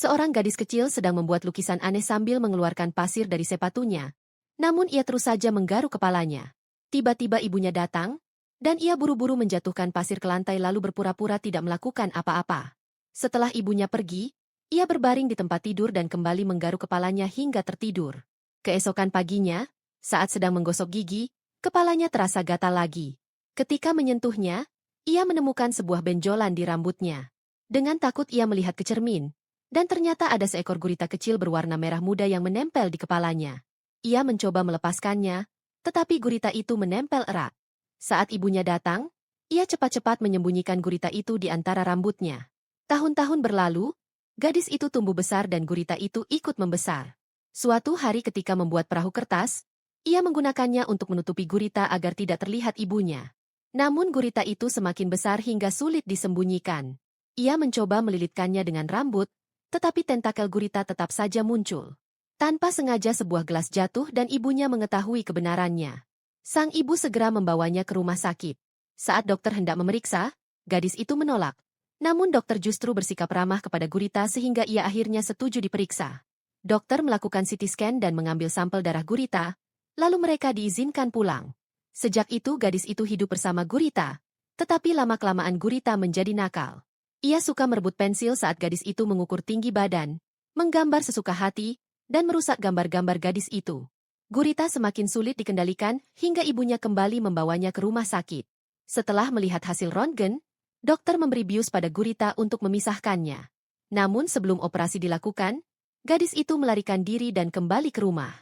Seorang gadis kecil sedang membuat lukisan aneh sambil mengeluarkan pasir dari sepatunya. Namun ia terus saja menggaruk kepalanya. Tiba-tiba ibunya datang, dan ia buru-buru menjatuhkan pasir ke lantai lalu berpura-pura tidak melakukan apa-apa. Setelah ibunya pergi, ia berbaring di tempat tidur dan kembali menggaruk kepalanya hingga tertidur. Keesokan paginya, saat sedang menggosok gigi, kepalanya terasa gatal lagi. Ketika menyentuhnya, ia menemukan sebuah benjolan di rambutnya. Dengan takut ia melihat ke cermin. Dan ternyata ada seekor gurita kecil berwarna merah muda yang menempel di kepalanya. Ia mencoba melepaskannya, tetapi gurita itu menempel erat. Saat ibunya datang, ia cepat-cepat menyembunyikan gurita itu di antara rambutnya. Tahun-tahun berlalu, gadis itu tumbuh besar dan gurita itu ikut membesar. Suatu hari ketika membuat perahu kertas, ia menggunakannya untuk menutupi gurita agar tidak terlihat ibunya. Namun gurita itu semakin besar hingga sulit disembunyikan. Ia mencoba melilitkannya dengan rambut, tetapi tentakel gurita tetap saja muncul. Tanpa sengaja sebuah gelas jatuh dan ibunya mengetahui kebenarannya. Sang ibu segera membawanya ke rumah sakit. Saat dokter hendak memeriksa, gadis itu menolak. Namun dokter justru bersikap ramah kepada gurita sehingga ia akhirnya setuju diperiksa. Dokter melakukan CT scan dan mengambil sampel darah gurita, lalu mereka diizinkan pulang. Sejak itu gadis itu hidup bersama gurita, tetapi lama-kelamaan gurita menjadi nakal. Ia suka merebut pensil saat gadis itu mengukur tinggi badan, menggambar sesuka hati, dan merusak gambar-gambar gadis itu. Gurita semakin sulit dikendalikan hingga ibunya kembali membawanya ke rumah sakit. Setelah melihat hasil röntgen, dokter memberi bius pada gurita untuk memisahkannya. Namun sebelum operasi dilakukan, gadis itu melarikan diri dan kembali ke rumah.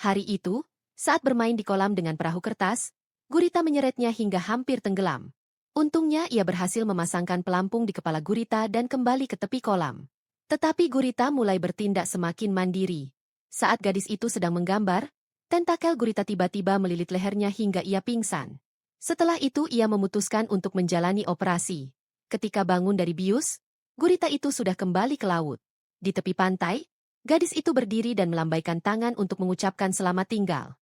Hari itu, saat bermain di kolam dengan perahu kertas, gurita menyeretnya hingga hampir tenggelam. Untungnya ia berhasil memasangkan pelampung di kepala gurita dan kembali ke tepi kolam. Tetapi gurita mulai bertindak semakin mandiri. Saat gadis itu sedang menggambar, tentakel gurita tiba-tiba melilit lehernya hingga ia pingsan. Setelah itu ia memutuskan untuk menjalani operasi. Ketika bangun dari bius, gurita itu sudah kembali ke laut. Di tepi pantai, gadis itu berdiri dan melambaikan tangan untuk mengucapkan selamat tinggal.